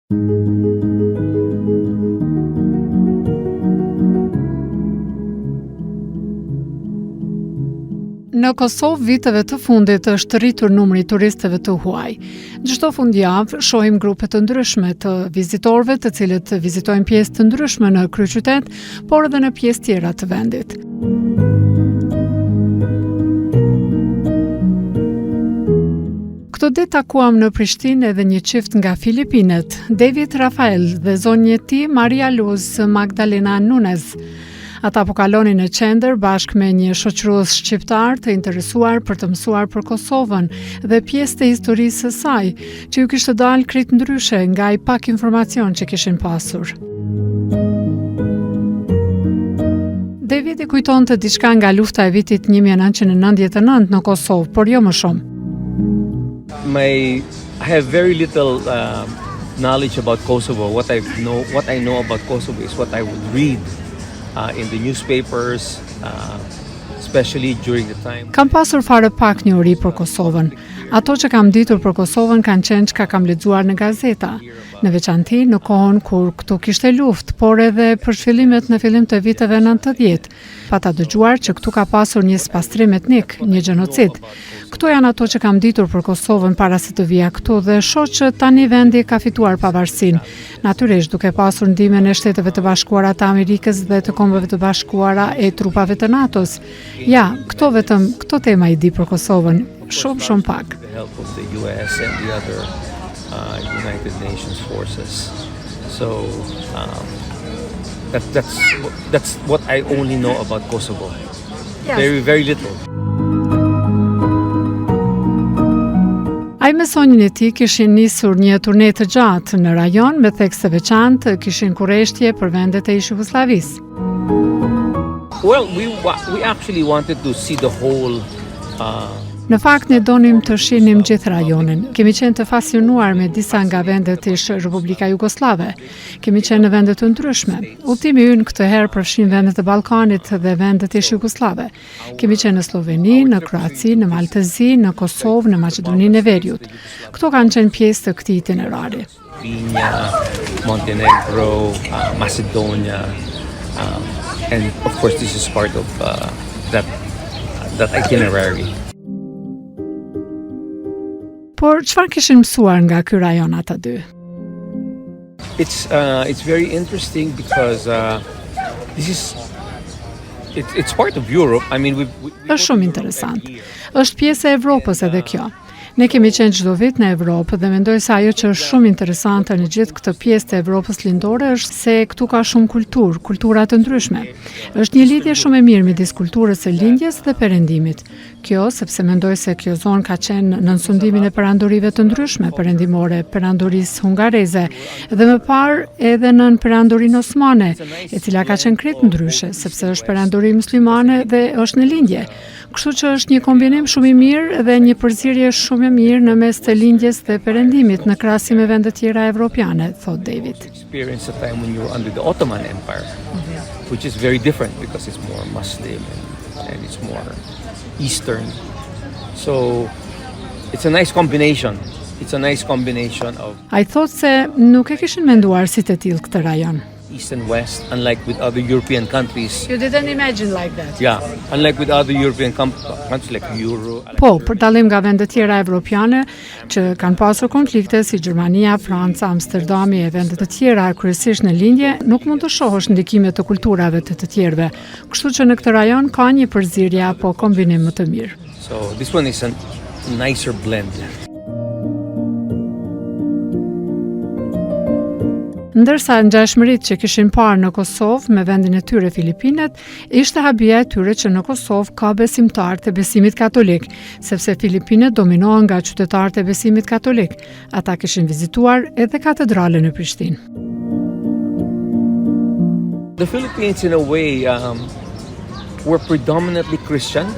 Në Kosovë viteve të fundit është rritur numri i turistëve të huaj. Çdo fundjavë shohim grupe të ndryshme të vizitorëve, të cilët vizitojnë pjesë të ndryshme në kryeqytet, por edhe në pjesë tjera të vendit. Këtë ditë takuam në Prishtinë edhe një çift nga Filipinet, David Rafael dhe zonjë e tij Maria Luz Magdalena Nunes. Ata po kalonin në qendër bashkë me një shoqërues shqiptar të interesuar për të mësuar për Kosovën dhe pjesë të historisë së saj, që ju kishte dalë krejt ndryshe nga i pak informacion që kishin pasur. David i kujtonte diçka nga lufta e vitit 1999 në Kosovë, por jo më shumë. I have very little knowledge about Kosovo. What I know about Kosovo is what I would read in the newspapers, especially during the time. Kam pasur fare pak njohuri për Kosovën. Ato që kam ditur për Kosovën kanë qenë çka kam lexuar në gazeta, në veçanti në kohën kur këtu kishte luftë, por edhe për zhvillimet në fillim të viteve 90. Pata dëgjuar që këtu ka pasur një spastrim etnik, një gjenocid. Këto janë ato që kam ditur për Kosovën para se të vija këtu dhe shoh që tani vendi ka fituar pavarësinë, natyrisht duke pasur ndihmën e Shteteve të Bashkuara të Amerikës dhe të Kombeve të Bashkuara e trupave të NATO-s. Ja, këto tema i di për Kosovën, shumë pak. The help of the US and the other United Nations forces. So that's what I only know about Kosovo. Yes. Very little. Ai me sonjën e tij kishin nisur një turne të gjatë në rajon me thekse veçantë, kishin kurreshtje për vendet e ish-Jugosllavisë. Well, we actually wanted to see the whole Në fakt ne donim të shihnim gjithë rajonin. Kemi qenë të fascinuar me disa nga vendet ish Republika Jugoslave. Kemi qenë në vende të ndryshme. Udhëtimi ynë këtë herë përfshin vendet e Ballkanit dhe vendet ish Jugoslave. Kemi qenë në Sloveni, në Kroaci, në Maltezi, në Kosovë, në Maqedoninë e Veriut. Këto kanë qenë pjesë të këtij itinerari. Montenegro, Macedonia, and of course this is part of that itinerary. Por çfarë kishin mësuar nga ky rajon ata dy? It's very interesting because it's part of Europe. I mean, Është shumë interesant. Është pjesë e Evropës edhe kjo. Ne kemi qenë çdo vit në Evropë dhe mendoj se ajo që është shumë interesante në gjithë këtë pjesë të Evropës lindore është se këtu ka shumë kultura të ndryshme. Është një lidhje shumë e mirë midis kulturës së lindjes dhe perëndimit. Kjo sepse mendoj se kjo zonë ka qenë në sundimin e perandorive të ndryshme perëndimore, perandorisë hungareze dhe më parë edhe në perandorinë osmane, e cila ka qenë krejt ndryshe sepse është perandori muslimane dhe është në lindje. Kështu që është një kombinim shumë i mirë dhe një përzierje shumë e mirë në mes të lindjes dhe perëndimit në krahasim me vende tjera evropiane, thot David. Experience a time when you were under the Ottoman Empire, which is very different because it's more Muslim and it's more Eastern. So it's a nice combination. It's a nice combination of Ai thot se nuk e kishin menduar si të tillë këtë rajon. East and West, unlike with other European countries. You didn't imagine like that. Yeah, unlike with other European countries like Euro. Po, për dallim nga vende tjera evropiane që kanë pasur konflikte si Gjermania, Franca, Amsterdami e vende të tjera kryesisht në lindje, nuk mund të shohësh ndikime të kulturave të tjerëve. Kështu që në këtë rajon ka një përzierje apo kombinim më të mirë. So this one is a nicer blend. Ndërsa ngjashmëritë që kishin parë në Kosovë me vendin e tyre Filipinet, ishte habia e tyre që në Kosovë ka besimtarë të besimit katolik, sepse Filipinet dominohen nga qytetarët e besimit katolik. Ata kishin vizituar edhe katedralen në Prishtinë. The Philippines in a way were predominantly Christian.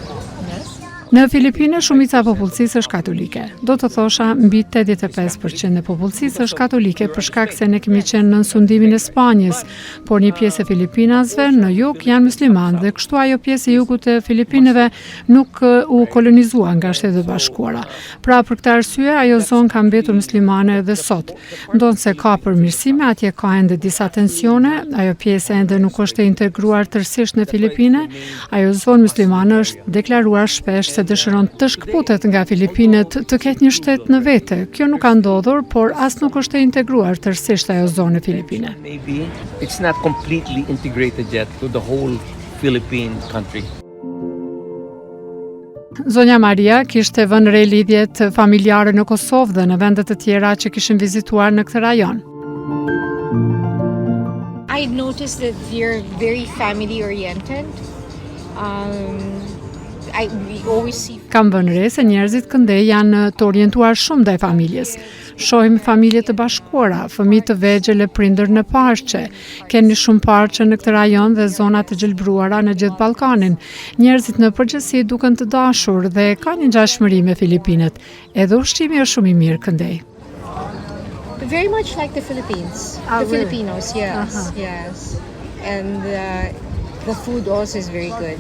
Yes. Në Filipine shumica e popullsisë është katolike. Do të thosha mbi 85% e popullsisë është katolike për shkak se ne kemi qenë në sundimin e Spanjës, por një pjesë e filipinasve në jug janë muslimanë dhe kështu ajo pjesë e jugut të Filipinëve nuk u kolonizua nga Shtetet e Bashkuara. Pra për këtë arsye ajo zonë ka mbetur muslimane edhe sot. Ndonse ka përmirësime, atje ka ende disa tensione, ajo pjesë ende nuk është e integruar tërësisht në Filipine, ajo zonë muslimane është deklaruar shpesh se dëshiron të shkputet nga Filipinët të ketë një shtet në vete. Kjo nuk ka ndodhur, por as nuk është e integruar tërësisht ajo zonë e Filipine. Maybe it's not completely integrated yet to the whole Philippine country. Zonja Maria kishte vënë re lidhjet familjare në Kosovë dhe në vende të tjera që kishin vizituar në këtë rajon. I noticed that they're very family oriented. We always see. Kam vënë re se njerëzit këndej janë të orientuar shumë ndaj familjes. Shohim familje të bashkuara, fëmijë të vegjël e prindër në parqe. Kemi shumë parqe në këtë rajon dhe zona të gjelbruara në gjithë Ballkanin. Njerëzit në përgjithësi duken të dashur dhe ka një ngjashmëri me Filipinët. Edhe ushqimi është shumë i mirë këndej. Very much like the Philippines. Ah, The really? Filipinos, yes, yes. And the food also is very good.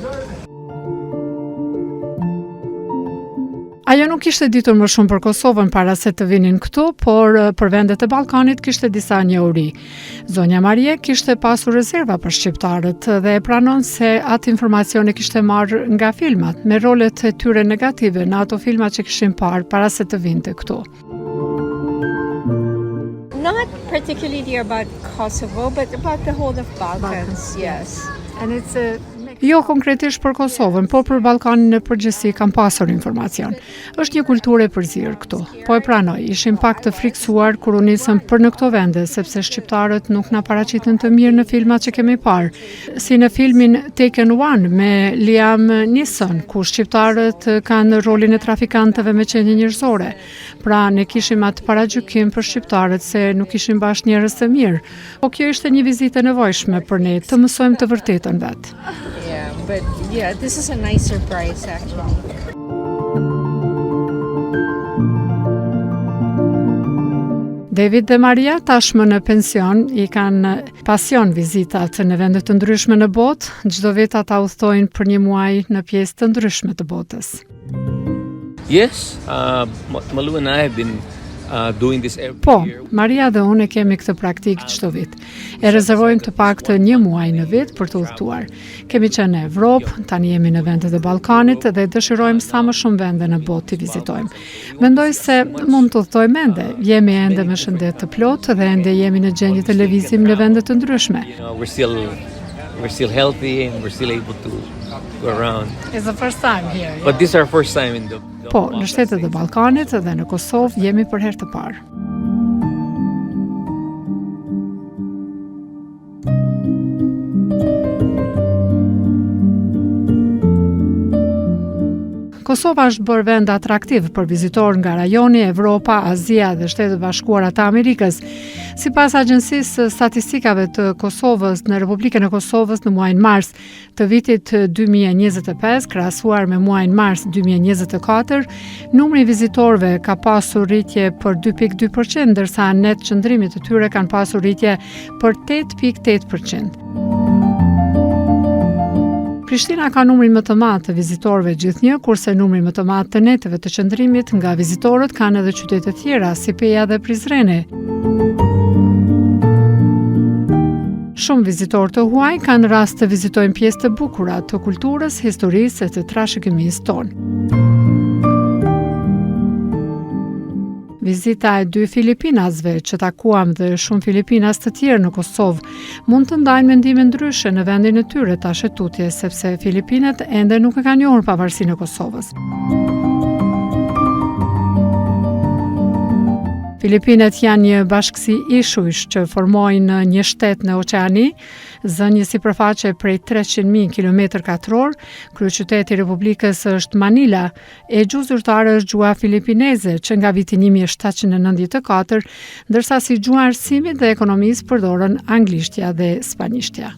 Ajo nuk kishte ditur më shumë për Kosovën para se të vinin këtu, por për vendet e Ballkanit kishte disa njohuri. Zonja Marie kishte pasur rezerva për shqiptarët dhe e pranon se atë informacion e kishte marrë nga filmat, me rolet e tyre negative në ato filma që kishin parë para se të vinte këtu. Not particularly about Kosovo, but about the whole of Balkans, yes. And it's Jo konkretisht për Kosovën, por për Ballkanin në përgjithësi kam pasur informacion. Është një kulturë e përzierë këtu. Po e pranoj, ishim pak të friksuar kur u nisëm për në këto vende, sepse shqiptarët nuk na paraqiten të mirë në filmat që kemi parë. Si në filmin Taken One me Liam Neeson, ku shqiptarët kanë rolin e trafikantëve me qenie njerëzore. Pra ne kishim atë paragjykim për shqiptarët se nuk ishin bash njerëz të mirë. Po kjo ishte një vizitë e nevojshme për ne të mësojmë të vërtetën vet. Yeah, but yeah, this is a nice surprise actually. David dhe Maria tashmë në pension i kanë pasion vizitat në vende të ndryshme në botë, çdo vit ata udhtojnë për një muaj në pjesë të ndryshme të botës. Yes, Malu and I have been doing this every Po, year. Maria dhe unë kemi këtë praktikë çdo vit. E rezervojmë të paktën një muaj në vit për të udhëtuar. Kemi qenë në Evropë, tani jemi në vendet e Ballkanit dhe dëshirojmë sa më shumë vende në botë të vizitojmë. Mendoj se mund të udhtojmë ende. Jemi ende me shëndet të plotë dhe ende jemi në gjendje të lëvizim në vende të ndryshme. You know, we're still healthy and we're still able to go around. It's the first time here. But this is our first time in the Po, në shtetet e Ballkanit dhe në Kosovë jemi për herë të parë. Kosova është bërë vend atraktiv për vizitorë nga rajoni, Evropa, Azia dhe Shtetet e Bashkuara të Amerikës. Sipas Agjencisë Statistikave të Kosovës në Republikën e Kosovës në muajin mars të vitit 2025, krahasuar me muajin mars 2024, numri i vizitorëve ka pasur rritje për 2.2%, ndërsa net qëndrimit të tyre kanë pasur rritje për 8.8%. Prishtina ka numrin më të madh të vizitorëve gjithnjë, kurse numri më të madh të neteve të qëndrimit nga vizitorët kanë edhe qytete tjera si Peja dhe Prizreni. Shumë vizitorë të huaj kanë rast të vizitojnë pjesë të bukura të kulturës, historisë e të trashëgimisë tonë. Vizita e 2 filipinasve që takuam dhe shumë filipinas të tjerë në Kosovë mund të ndajnë mendime ndryshe në vendin e tyre ta shetutje, sepse Filipinët ende nuk e kanë njohur pavarësinë e Kosovës. Filipinët janë një bashkësi ishujsh që formojnë një shtet në oqeani, zënë një sipërfaqe prej 300.000 km2, kryeqyteti i Republikës është Manila, e gjuhë zyrtare është gjuha filipineze që nga viti 1794, ndërsa si gjuha arsimit dhe ekonomisë përdoren anglishtja dhe spanishtja.